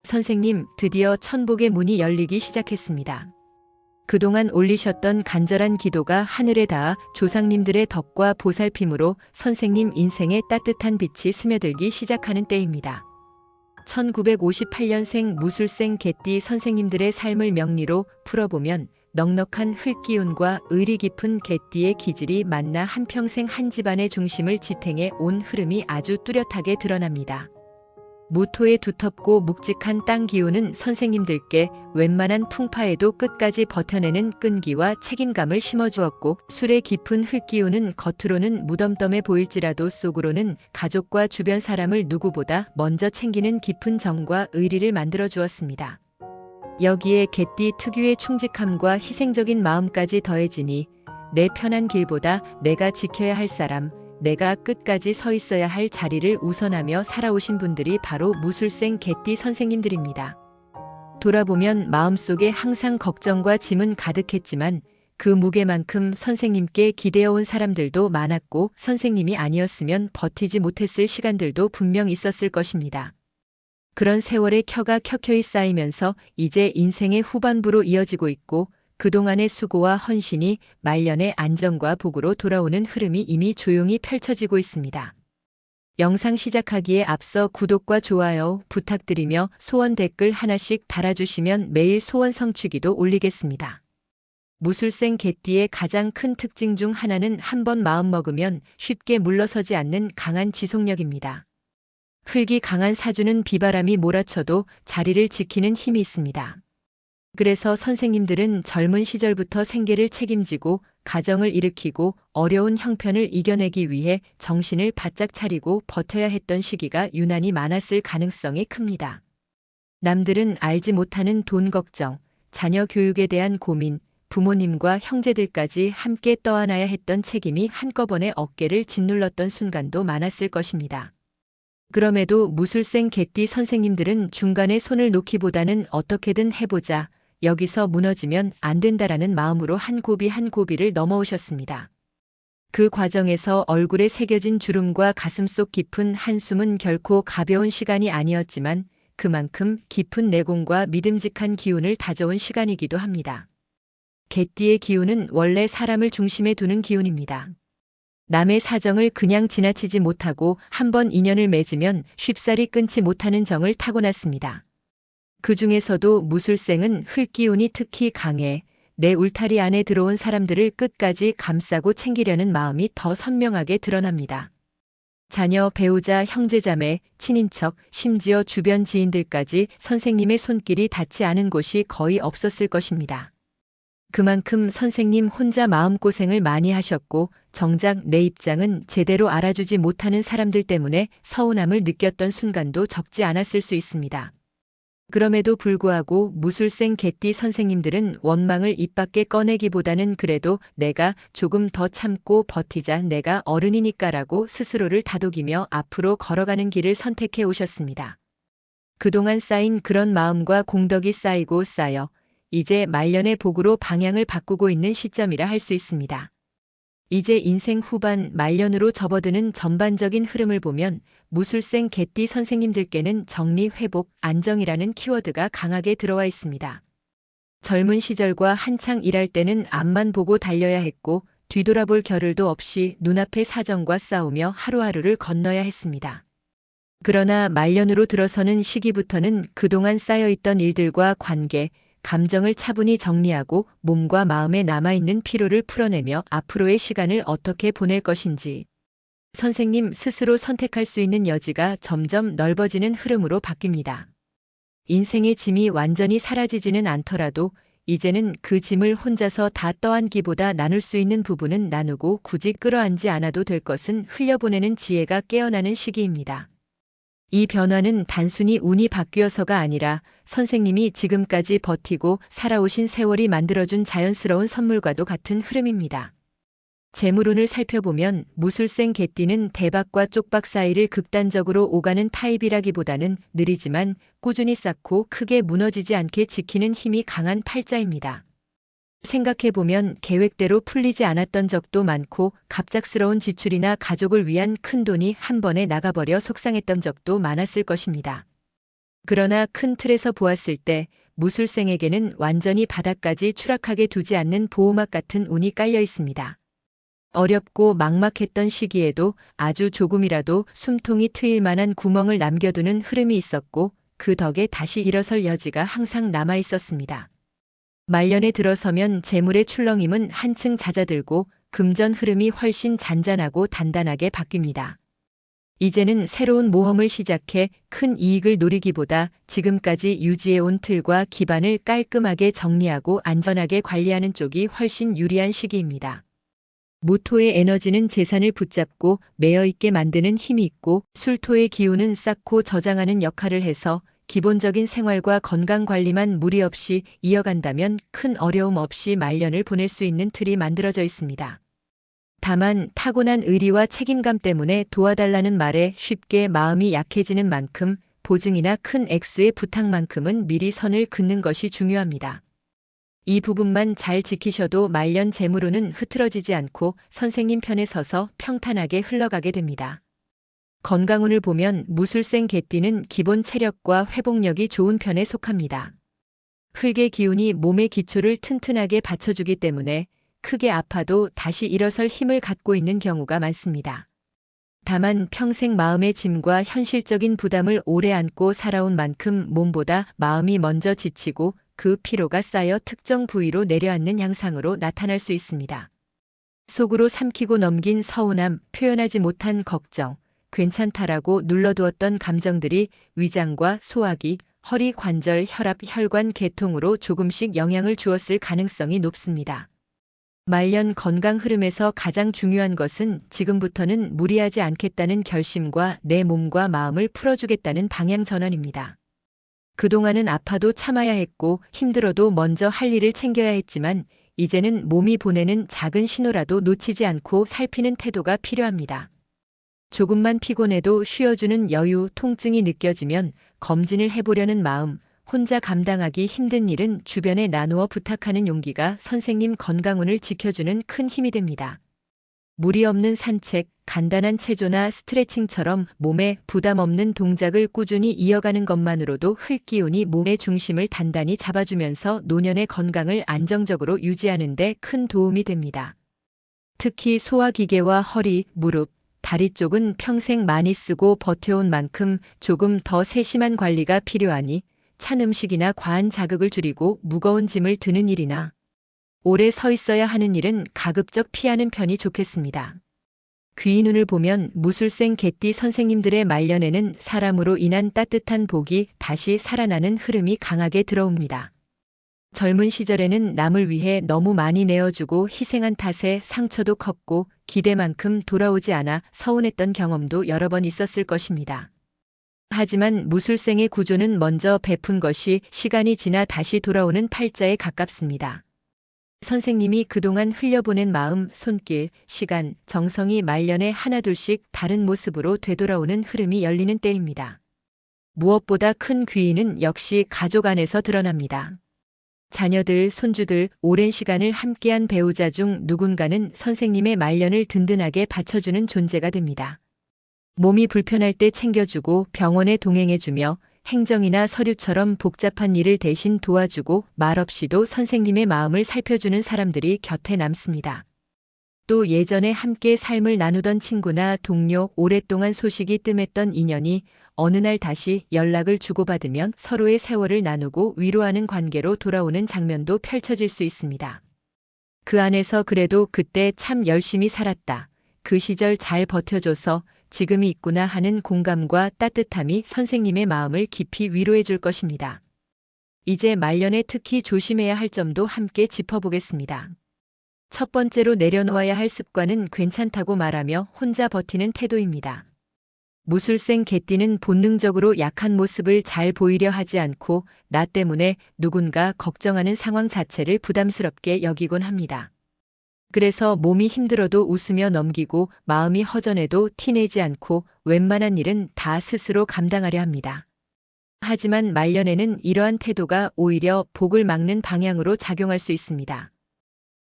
선생님, 드디어 천복의 문이 열리기 시작했습니다. 그동안 올리셨던 간절한 기도가 하늘에 닿아 조상님들의 덕과 보살핌으로 선생님 인생에 따뜻한 빛이 스며들기 시작하는 때입니다. 1958년생 무술생 개띠 선생님들의 삶을 명리로 풀어보면 넉넉한 흙기운과 의리 깊은 개띠의 기질이 만나 한평생 한 집안의 중심을 지탱해 온 흐름이 아주 뚜렷하게 드러납니다. 무토의 두텁고 묵직한 땅 기운은 선생님들께 웬만한 풍파에도 끝까지 버텨내는 끈기와 책임감을 심어주었고, 술의 깊은 흙기운은 겉으로는 무덤덤해 보일지라도 속으로는 가족과 주변 사람을 누구보다 먼저 챙기는 깊은 정과 의리를 만들어 주었습니다. 여기에 개띠 특유의 충직함과 희생적인 마음까지 더해지니 내 편한 길보다 내가 지켜야 할 사람, 내가 끝까지 서 있어야 할 자리를 우선하며 살아오신 분들이 바로 무술생 개띠 선생님들입니다. 돌아보면 마음속에 항상 걱정과 짐은 가득했지만 그 무게만큼 선생님께 기대어온 사람들도 많았고, 선생님이 아니었으면 버티지 못했을 시간들도 분명 있었을 것입니다. 그런 세월의 켜가 켜켜이 쌓이면서 이제 인생의 후반부로 이어지고 있고, 그동안의 수고와 헌신이 말년의 안정과 복으로 돌아오는 흐름이 이미 조용히 펼쳐지고 있습니다. 영상 시작하기에 앞서 구독과 좋아요 부탁드리며 소원 댓글 하나씩 달아주시면 매일 소원 성취기도 올리겠습니다. 무술생 개띠의 가장 큰 특징 중 하나는 한번 마음먹으면 쉽게 물러서지 않는 강한 지속력입니다. 흙이 강한 사주는 비바람이 몰아쳐도 자리를 지키는 힘이 있습니다. 그래서 선생님들은 젊은 시절부터 생계를 책임지고 가정을 일으키고 어려운 형편을 이겨내기 위해 정신을 바짝 차리고 버텨야 했던 시기가 유난히 많았을 가능성이 큽니다. 남들은 알지 못하는 돈 걱정, 자녀 교육에 대한 고민, 부모님과 형제들까지 함께 떠안아야 했던 책임이 한꺼번에 어깨를 짓눌렀던 순간도 많았을 것입니다. 그럼에도 무술생 개띠 선생님들은 중간에 손을 놓기보다는 어떻게든 해보자, 여기서 무너지면 안 된다라는 마음으로 한 고비 한 고비를 넘어오셨습니다. 그 과정에서 얼굴에 새겨진 주름과 가슴속 깊은 한숨은 결코 가벼운 시간이 아니었지만 그만큼 깊은 내공과 믿음직한 기운을 다져온 시간이기도 합니다. 개띠의 기운은 원래 사람을 중심에 두는 기운입니다. 남의 사정을 그냥 지나치지 못하고 한번 인연을 맺으면 쉽사리 끊지 못하는 정을 타고났습니다. 그 중에서도 무술생은 흙기운이 특히 강해 내 울타리 안에 들어온 사람들을 끝까지 감싸고 챙기려는 마음이 더 선명하게 드러납니다. 자녀, 배우자, 형제자매, 친인척, 심지어 주변 지인들까지 선생님의 손길이 닿지 않은 곳이 거의 없었을 것입니다. 그만큼 선생님 혼자 마음고생을 많이 하셨고, 정작 내 입장은 제대로 알아주지 못하는 사람들 때문에 서운함을 느꼈던 순간도 적지 않았을 수 있습니다. 그럼에도 불구하고 무술생 개띠 선생님들은 원망을 입 밖에 꺼내기보다는 그래도 내가 조금 더 참고 버티자, 내가 어른이니까라고 스스로를 다독이며 앞으로 걸어가는 길을 선택해 오셨습니다. 그동안 쌓인 그런 마음과 공덕이 쌓이고 쌓여 이제 말년의 복으로 방향을 바꾸고 있는 시점이라 할 수 있습니다. 이제 인생 후반 말년으로 접어드는 전반적인 흐름을 보면 무술생 개띠 선생님들께는 정리, 회복, 안정이라는 키워드가 강하게 들어와 있습니다. 젊은 시절과 한창 일할 때는 앞만 보고 달려야 했고 뒤돌아볼 겨를도 없이 눈앞의 사정과 싸우며 하루하루를 건너야 했습니다. 그러나 말년으로 들어서는 시기부터는 그동안 쌓여있던 일들과 관계, 감정을 차분히 정리하고 몸과 마음에 남아있는 피로를 풀어내며 앞으로의 시간을 어떻게 보낼 것인지 선생님 스스로 선택할 수 있는 여지가 점점 넓어지는 흐름으로 바뀝니다. 인생의 짐이 완전히 사라지지는 않더라도 이제는 그 짐을 혼자서 다 떠안기보다 나눌 수 있는 부분은 나누고 굳이 끌어안지 않아도 될 것은 흘려보내는 지혜가 깨어나는 시기입니다. 이 변화는 단순히 운이 바뀌어서가 아니라 선생님이 지금까지 버티고 살아오신 세월이 만들어준 자연스러운 선물과도 같은 흐름입니다. 재물운을 살펴보면 무술생 개띠는 대박과 쪽박 사이를 극단적으로 오가는 타입이라기보다는 느리지만 꾸준히 쌓고 크게 무너지지 않게 지키는 힘이 강한 팔자입니다. 생각해보면 계획대로 풀리지 않았던 적도 많고 갑작스러운 지출이나 가족을 위한 큰돈이 한 번에 나가버려 속상했던 적도 많았을 것입니다. 그러나 큰 틀에서 보았을 때 무술생에게는 완전히 바닥까지 추락하게 두지 않는 보호막 같은 운이 깔려 있습니다. 어렵고 막막했던 시기에도 아주 조금이라도 숨통이 트일 만한 구멍을 남겨두는 흐름이 있었고 그 덕에 다시 일어설 여지가 항상 남아 있었습니다. 말년에 들어서면 재물의 출렁임은 한층 잦아들고 금전 흐름이 훨씬 잔잔하고 단단하게 바뀝니다. 이제는 새로운 모험을 시작해 큰 이익을 노리기보다 지금까지 유지해온 틀과 기반을 깔끔하게 정리하고 안전하게 관리하는 쪽이 훨씬 유리한 시기입니다. 무토의 에너지는 재산을 붙잡고 매여있게 만드는 힘이 있고 술토의 기운은 쌓고 저장하는 역할을 해서 기본적인 생활과 건강 관리만 무리 없이 이어간다면 큰 어려움 없이 말년을 보낼 수 있는 틀이 만들어져 있습니다. 다만 타고난 의리와 책임감 때문에 도와달라는 말에 쉽게 마음이 약해지는 만큼 보증이나 큰 액수의 부탁만큼은 미리 선을 긋는 것이 중요합니다. 이 부분만 잘 지키셔도 말년 재물운은 흐트러지지 않고 선생님 편에 서서 평탄하게 흘러가게 됩니다. 건강운을 보면 무술생 개띠는 기본 체력과 회복력이 좋은 편에 속합니다. 흙의 기운이 몸의 기초를 튼튼하게 받쳐주기 때문에 크게 아파도 다시 일어설 힘을 갖고 있는 경우가 많습니다. 다만 평생 마음의 짐과 현실적인 부담을 오래 안고 살아온 만큼 몸보다 마음이 먼저 지치고 그 피로가 쌓여 특정 부위로 내려앉는 양상으로 나타날 수 있습니다. 속으로 삼키고 넘긴 서운함, 표현하지 못한 걱정, 괜찮다라고 눌러두었던 감정들이 위장과 소화기, 허리 관절, 혈압, 혈관 계통으로 조금씩 영향을 주었을 가능성이 높습니다. 말년 건강 흐름에서 가장 중요한 것은 지금부터는 무리하지 않겠다는 결심과 내 몸과 마음을 풀어주겠다는 방향 전환입니다. 그동안은 아파도 참아야 했고 힘들어도 먼저 할 일을 챙겨야 했지만 이제는 몸이 보내는 작은 신호라도 놓치지 않고 살피는 태도가 필요합니다. 조금만 피곤해도 쉬어주는 여유, 통증이 느껴지면 검진을 해보려는 마음, 혼자 감당하기 힘든 일은 주변에 나누어 부탁하는 용기가 선생님 건강운을 지켜주는 큰 힘이 됩니다. 무리 없는 산책, 간단한 체조나 스트레칭처럼 몸에 부담 없는 동작을 꾸준히 이어가는 것만으로도 흙기운이 몸의 중심을 단단히 잡아주면서 노년의 건강을 안정적으로 유지하는 데 큰 도움이 됩니다. 특히 소화기계와 허리, 무릎, 다리 쪽은 평생 많이 쓰고 버텨온 만큼 조금 더 세심한 관리가 필요하니 찬 음식이나 과한 자극을 줄이고 무거운 짐을 드는 일이나 오래 서 있어야 하는 일은 가급적 피하는 편이 좋겠습니다. 귀인운을 보면 무술생 개띠 선생님들의 말년에는 사람으로 인한 따뜻한 복이 다시 살아나는 흐름이 강하게 들어옵니다. 젊은 시절에는 남을 위해 너무 많이 내어주고 희생한 탓에 상처도 컸고 기대만큼 돌아오지 않아 서운했던 경험도 여러 번 있었을 것입니다. 하지만 무술생의 구조는 먼저 베푼 것이 시간이 지나 다시 돌아오는 팔자에 가깝습니다. 선생님이 그동안 흘려보낸 마음, 손길, 시간, 정성이 말년에 하나둘씩 다른 모습으로 되돌아오는 흐름이 열리는 때입니다. 무엇보다 큰 귀인은 역시 가족 안에서 드러납니다. 자녀들, 손주들, 오랜 시간을 함께한 배우자 중 누군가는 선생님의 말년을 든든하게 받쳐주는 존재가 됩니다. 몸이 불편할 때 챙겨주고 병원에 동행해주며 행정이나 서류처럼 복잡한 일을 대신 도와주고 말없이도 선생님의 마음을 살펴주는 사람들이 곁에 남습니다. 또 예전에 함께 삶을 나누던 친구나 동료, 오랫동안 소식이 뜸했던 인연이 어느 날 다시 연락을 주고받으면 서로의 세월을 나누고 위로하는 관계로 돌아오는 장면도 펼쳐질 수 있습니다. 그 안에서 그래도 그때 참 열심히 살았다. 그 시절 잘 버텨줘서 지금이 있구나 하는 공감과 따뜻함이 선생님의 마음을 깊이 위로해 줄 것입니다. 이제 말년에 특히 조심해야 할 점도 함께 짚어보겠습니다. 첫 번째로 내려놓아야 할 습관은 괜찮다고 말하며 혼자 버티는 태도입니다. 무술생 개띠는 본능적으로 약한 모습을 잘 보이려 하지 않고 나 때문에 누군가 걱정하는 상황 자체를 부담스럽게 여기곤 합니다. 그래서 몸이 힘들어도 웃으며 넘기고 마음이 허전해도 티내지 않고 웬만한 일은 다 스스로 감당하려 합니다. 하지만 말년에는 이러한 태도가 오히려 복을 막는 방향으로 작용할 수 있습니다.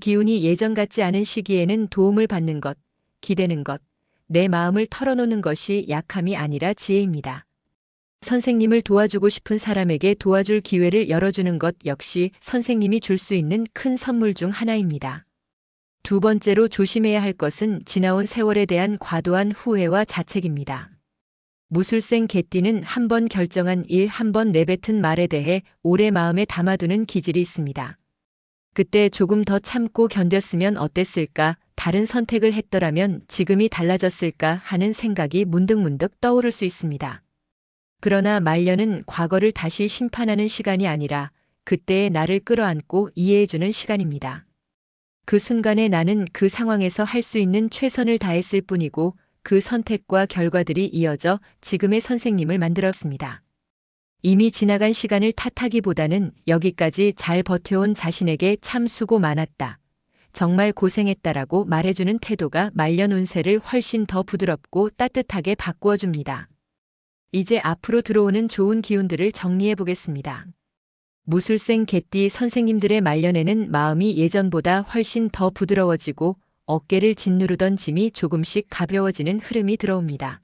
기운이 예전 같지 않은 시기에는 도움을 받는 것, 기대는 것, 내 마음을 털어놓는 것이 약함이 아니라 지혜입니다. 선생님을 도와주고 싶은 사람에게 도와줄 기회를 열어주는 것 역시 선생님이 줄 수 있는 큰 선물 중 하나입니다. 두 번째로 조심해야 할 것은 지나온 세월에 대한 과도한 후회와 자책입니다. 무술생 개띠는 한 번 결정한 일, 한 번 내뱉은 말에 대해 오래 마음에 담아두는 기질이 있습니다. 그때 조금 더 참고 견뎠으면 어땠을까, 다른 선택을 했더라면 지금이 달라졌을까 하는 생각이 문득문득 떠오를 수 있습니다. 그러나 말년은 과거를 다시 심판하는 시간이 아니라 그때의 나를 끌어안고 이해해주는 시간입니다. 그 순간에 나는 그 상황에서 할 수 있는 최선을 다했을 뿐이고 그 선택과 결과들이 이어져 지금의 선생님을 만들었습니다. 이미 지나간 시간을 탓하기보다는 여기까지 잘 버텨온 자신에게 참 수고 많았다, 정말 고생했다라고 말해주는 태도가 말년 운세를 훨씬 더 부드럽고 따뜻하게 바꾸어줍니다. 이제 앞으로 들어오는 좋은 기운들을 정리해 보겠습니다. 무술생 개띠 선생님들의 말년에는 마음이 예전보다 훨씬 더 부드러워지고 어깨를 짓누르던 짐이 조금씩 가벼워지는 흐름이 들어옵니다.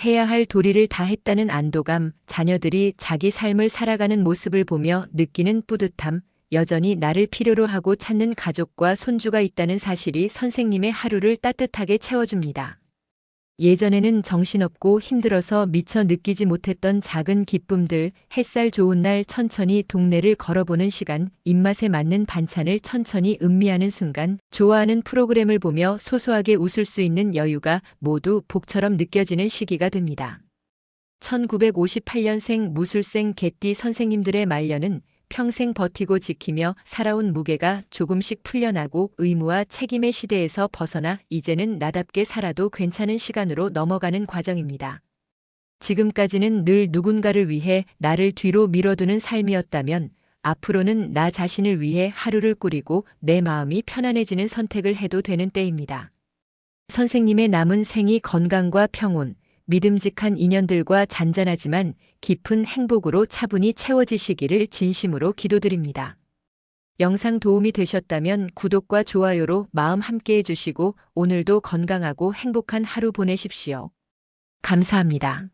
해야 할 도리를 다 했다는 안도감, 자녀들이 자기 삶을 살아가는 모습을 보며 느끼는 뿌듯함, 여전히 나를 필요로 하고 찾는 가족과 손주가 있다는 사실이 선생님의 하루를 따뜻하게 채워줍니다. 예전에는 정신없고 힘들어서 미처 느끼지 못했던 작은 기쁨들, 햇살 좋은 날 천천히 동네를 걸어보는 시간, 입맛에 맞는 반찬을 천천히 음미하는 순간, 좋아하는 프로그램을 보며 소소하게 웃을 수 있는 여유가 모두 복처럼 느껴지는 시기가 됩니다. 1958년생 무술생 개띠 선생님들의 말년은 평생 버티고 지키며 살아온 무게가 조금씩 풀려나고 의무와 책임의 시대에서 벗어나 이제는 나답게 살아도 괜찮은 시간으로 넘어가는 과정입니다. 지금까지는 늘 누군가를 위해 나를 뒤로 밀어두는 삶이었다면 앞으로는 나 자신을 위해 하루를 꾸리고 내 마음이 편안해지는 선택을 해도 되는 때입니다. 선생님의 남은 생이 건강과 평온, 믿음직한 인연들과 잔잔하지만 깊은 행복으로 차분히 채워지시기를 진심으로 기도드립니다. 영상 도움이 되셨다면 구독과 좋아요로 마음 함께 해주시고 오늘도 건강하고 행복한 하루 보내십시오. 감사합니다.